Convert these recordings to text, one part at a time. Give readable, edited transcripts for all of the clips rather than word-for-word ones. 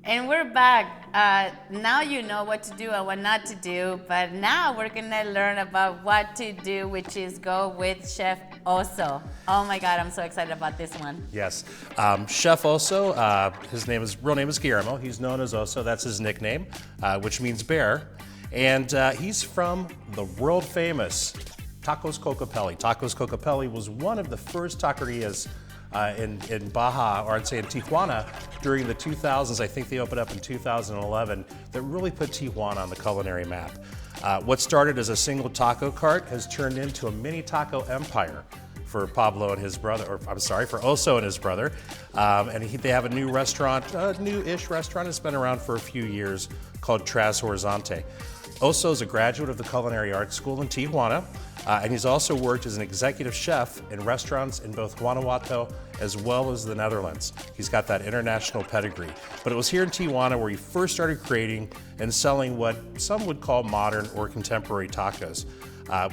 And we're back. Now you know what to do and what not to do, but now we're gonna learn about what to do, which is go with Chef Oso. Oh my God, I'm so excited about this one. Yes, Chef Oso. His real name is Guillermo. He's known as Oso. That's his nickname, which means bear. And he's from the world famous Tacos Kokopelli. Tacos Kokopelli was one of the first taquerias in Baja, or I'd say in Tijuana, during the 2000s. I think they opened up in 2011. That really put Tijuana on the culinary map. What started as a single taco cart has turned into a mini taco empire for Pablo and his brother, or I'm sorry, for Oso and his brother. They have a new restaurant, a new-ish restaurant. It's been around for a few years called Tras Horizonte. Oso is a graduate of the Culinary Arts School in Tijuana, and he's also worked as an executive chef in restaurants in both Guanajuato as well as the Netherlands. He's got that international pedigree. But it was here in Tijuana where he first started creating and selling what some would call modern or contemporary tacos,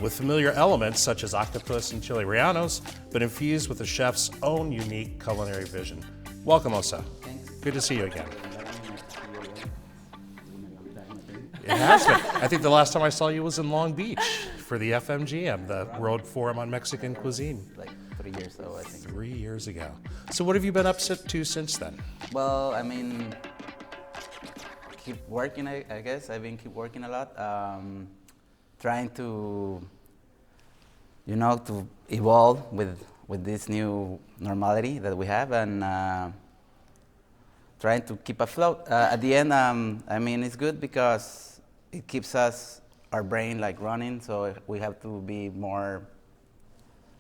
with familiar elements such as octopus and chili rellenos, but infused with the chef's own unique culinary vision. Welcome, Oso. Thanks. Good to see you again. It has been. I think the last time I saw you was in Long Beach for the FMGM, the World Forum on Mexican Cuisine. Like 3 years ago, I think. 3 years ago. So what have you been up to since then? Well, I mean, keep working, I guess. I've been keep working a lot. Trying to, to evolve with this new normality that we have, and trying to keep afloat. At the end, I mean, it's good because it keeps our brain like running, so we have to be more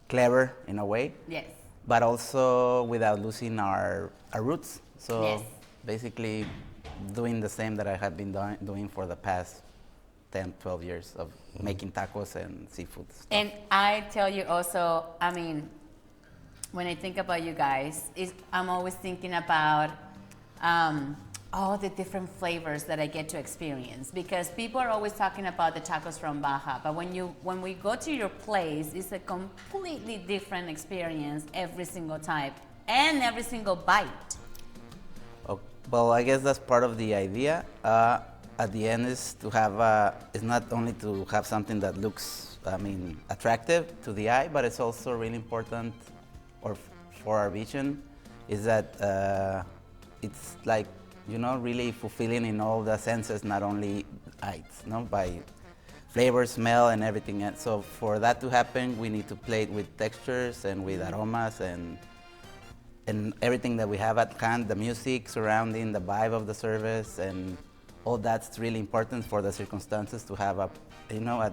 clever in a way. Yes. But also without losing our roots. So Yes. basically doing the same that I have been doing for the past 10, 12 years of making tacos and seafood stuff. And I tell you also, I mean, when I think about you guys, I'm always thinking about all the different flavors that I get to experience, because people are always talking about the tacos from Baja, but when we go to your place, it's a completely different experience every single time and every single bite. Oh, well, I guess that's part of the idea. At the end is to have, it's not only to have something that looks, attractive to the eye, but it's also really important, or for our vision, is that it's like, really fulfilling in all the senses, not only eyes, by flavor, smell, and everything else. So for that to happen, we need to play it with textures and with aromas and everything that we have at hand, the music surrounding, the vibe of the service, and all that's really important for the circumstances to have at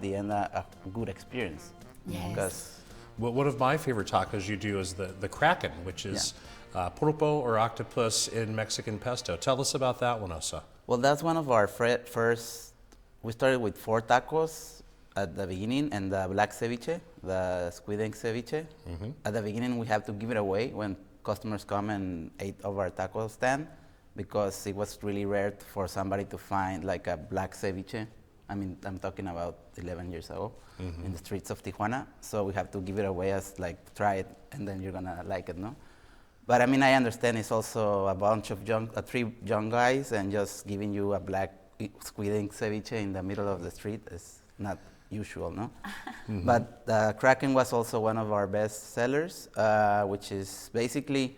the end, a good experience. Yes. Because One of my favorite tacos you do is the Kraken, which is pulpo or octopus in Mexican pesto. Tell us about that one, Oso. Well, that's one of our first. We started with 4 tacos at the beginning, and the black ceviche, the squid ink ceviche. Mm-hmm. At the beginning, we have to give it away when customers come and eat of our taco stand, because it was really rare for somebody to find like a black ceviche. I mean, I'm talking about 11 years ago, in the streets of Tijuana. So we have to give it away as like, try it, and then you're gonna like it, no? But I mean, I understand it's also a bunch of 3 young guys, and just giving you a black squid ink ceviche in the middle of the street is not usual, no? But the Kraken was also one of our best sellers, which is basically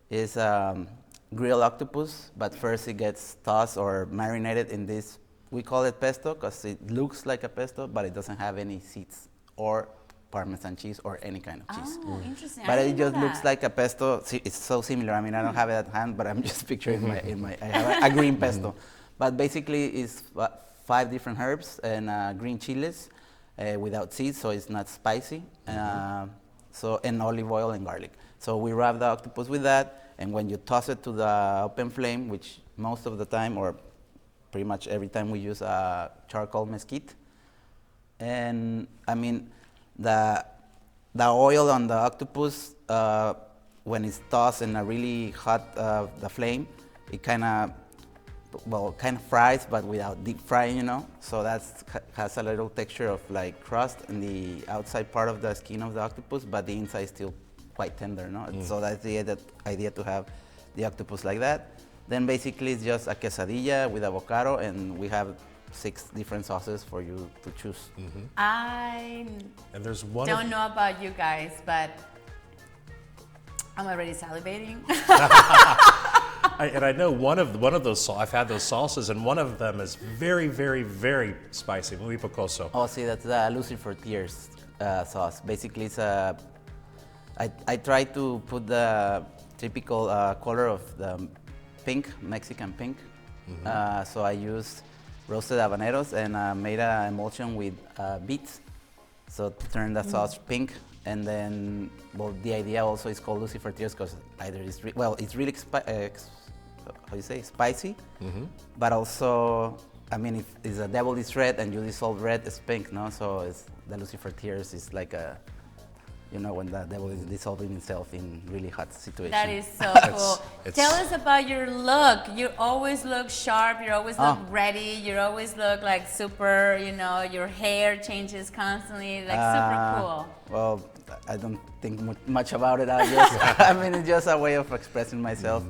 grilled octopus, but first it gets tossed or marinated in this, we call it pesto because it looks like a pesto, but it doesn't have any seeds or Parmesan cheese or any kind of cheese. Oh, interesting. But I it didn't know just looks that. like a pesto. See, it's so similar. I mean, I don't have it at hand, but I'm just picturing I have a green pesto. But basically, it's 5 different herbs and green chilies without seeds, so it's not spicy. And olive oil and garlic. So we wrap the octopus with that, and when you toss it to the open flame, which most of the time, or pretty much every time, we use charcoal mesquite. And I mean, the oil on the octopus, when it's tossed in a really hot the flame, it kind of fries, but without deep frying, So that has a little texture of like crust in the outside part of the skin of the octopus, but the inside is still quite tender, no? So that's the idea to have the octopus like that. Then basically it's just a quesadilla with avocado, and we have 6 different sauces for you to choose. I And there's one. don't know about you guys, but I'm already salivating. And I know one of those. I've had those salsas, and one of them is very, very, very spicy. Muy picoso. Oh, see, that's the Lucifer Tears sauce. Basically, it's a. I try to put the typical color of the pink, Mexican pink. So I used roasted habaneros and made an emulsion with beets. So to turn the sauce pink. And then, well, the idea also is called Lucifer Tears because either it's it's really how you say, spicy, but also, I mean, if it's a devil is red and you dissolve red, it's pink, no? So it's, the Lucifer Tears is like a, you know, when the devil is dissolving himself in really hot situations. That is so cool. Tell us about your look. You always look sharp. You always look ready. You always look like super, you know, your hair changes constantly, like super cool. Well, I don't think much about it. I mean, it's just a way of expressing myself.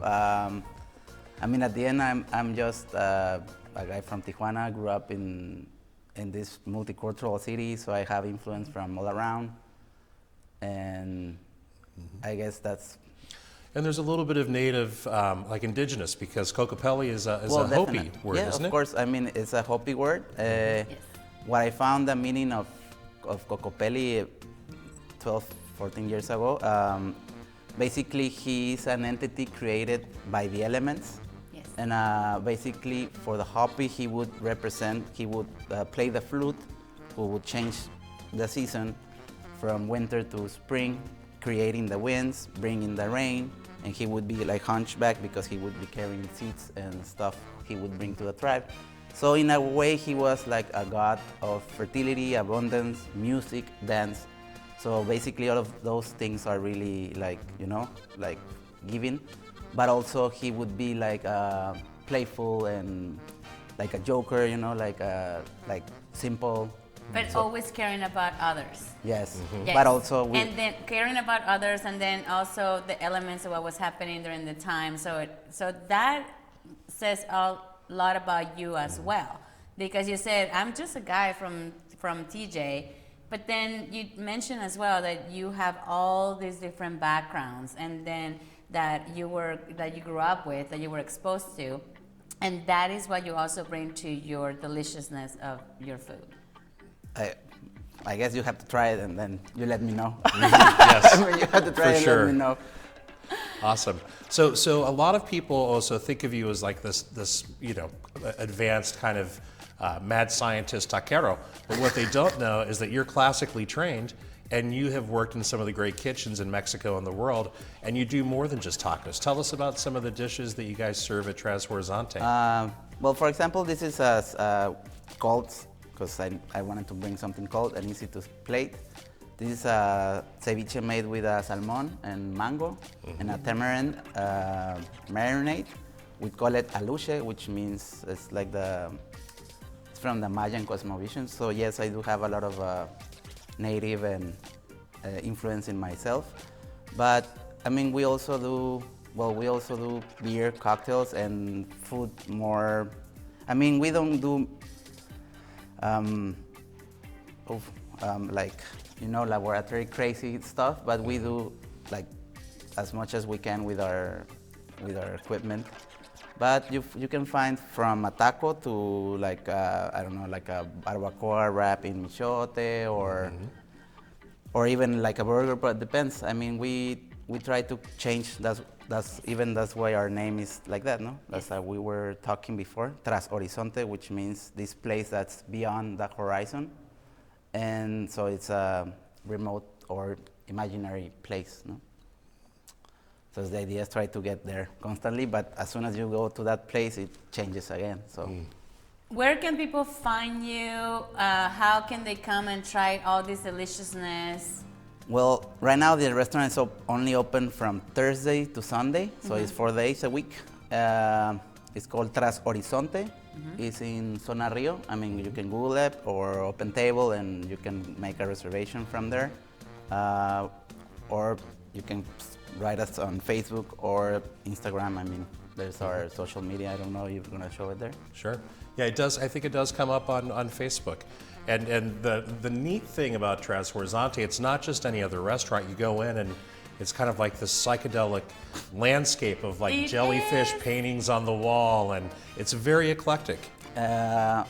I mean, at the end, I'm just a guy from Tijuana. I grew up in this multicultural city, so I have influence from all around. And I guess that's. And there's a little bit of native, like indigenous, because Kokopelli is a definitely. Hopi word, yeah, isn't of it? course. I mean, it's a Hopi word. What I found the meaning of Kokopelli 12, 14 years ago, basically he's an entity created by the elements. Yes. And basically for the Hopi, he would play the flute, who would change the season from winter to spring, creating the winds, bringing the rain, and he would be like hunchback because he would be carrying seeds and stuff he would bring to the tribe. So in a way, he was like a god of fertility, abundance, music, dance. So basically all of those things are really like, you know, like giving, but also he would be like playful and like a joker, you know, like simple. But always caring about others. Yes, Yes. but also and then caring about others, and then also the elements of what was happening during the time. So that says a lot about you as well, because you said I'm just a guy from TJ, but then you mentioned as well that you have all these different backgrounds, and then that you grew up with, that you were exposed to, and that is what you also bring to your deliciousness of your food. I guess you have to try it and then you let me know. Yes, I mean, you have to try it and let me know. Awesome. So a lot of people also think of you as like this you know, advanced kind of mad scientist taquero. But what they don't know is that you're classically trained and you have worked in some of the great kitchens in Mexico and the world, and you do more than just tacos. Tell us about some of the dishes that you guys serve at Tras Horizonte. Well, for example, this is called, because I wanted to bring something cold and easy to plate. This is a ceviche made with salmon and mango and a tamarind marinade. We call it aluche, which means it's like it's from the Mayan cosmovision. So yes, I do have a lot of native and influence in myself. But I mean, we also do beer, cocktails, and food more. I mean, we don't do like, you know, laboratory crazy stuff, but we do like as much as we can with our equipment. But you can find from a taco to like I don't know, like a barbacoa wrap in michote, or even like a burger, but it depends. I mean, we try to change. That's why our name is like that, no? That's how we were talking before. Tras Horizonte, which means this place that's beyond the horizon, and so it's a remote or imaginary place, no? So the idea is try to get there constantly, but as soon as you go to that place, it changes again. So. Where can people find you? How can they come and try all this deliciousness? Well, right now the restaurant is only open from Thursday to Sunday, so it's 4 days a week. It's called Tras Horizonte. It's in Zona Rio. I mean, you can Google it or Open Table, and you can make a reservation from there. Or you can write us on Facebook or Instagram. I mean, There's our social media. I don't know if you're gonna show it there. Sure. Yeah, it does. I think it does come up on Facebook. And the neat thing about Tras Horizonte, it's not just any other restaurant. You go in and it's kind of like this psychedelic landscape of like jellyfish paintings on the wall, and it's very eclectic. Well,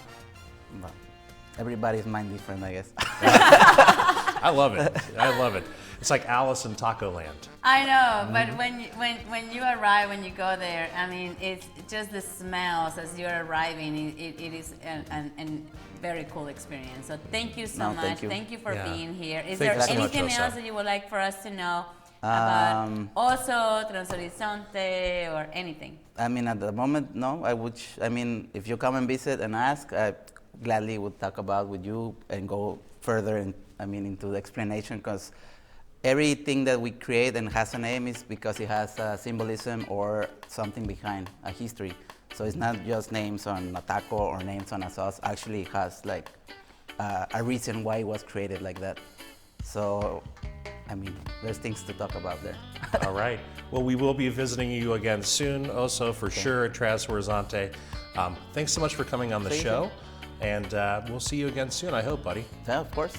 everybody's mind different, I guess. I love it. I love it. It's like Alice in Taco Land. I know, but when you arrive, when you go there, I mean, it's just the smells as you're arriving. It is a very cool experience. So thank you so much. Thank you for being here. Is there anything else that you would like for us to know about Oso, Trans Horizonte, or anything? I mean, at the moment, no. I mean, if you come and visit and ask, I gladly would talk about with you and go further into the explanation, because everything that we create and has a name is because it has a symbolism or something behind, a history. So it's not just names on a taco or names on a sauce. Actually, it has like a reason why it was created like that. So, I mean, there's things to talk about there. All right. Well, we will be visiting you again soon, Oso, for sure, at Tras Horizonte. Thanks so much for coming on the show. And we'll see you again soon, I hope, buddy. Yeah, of course.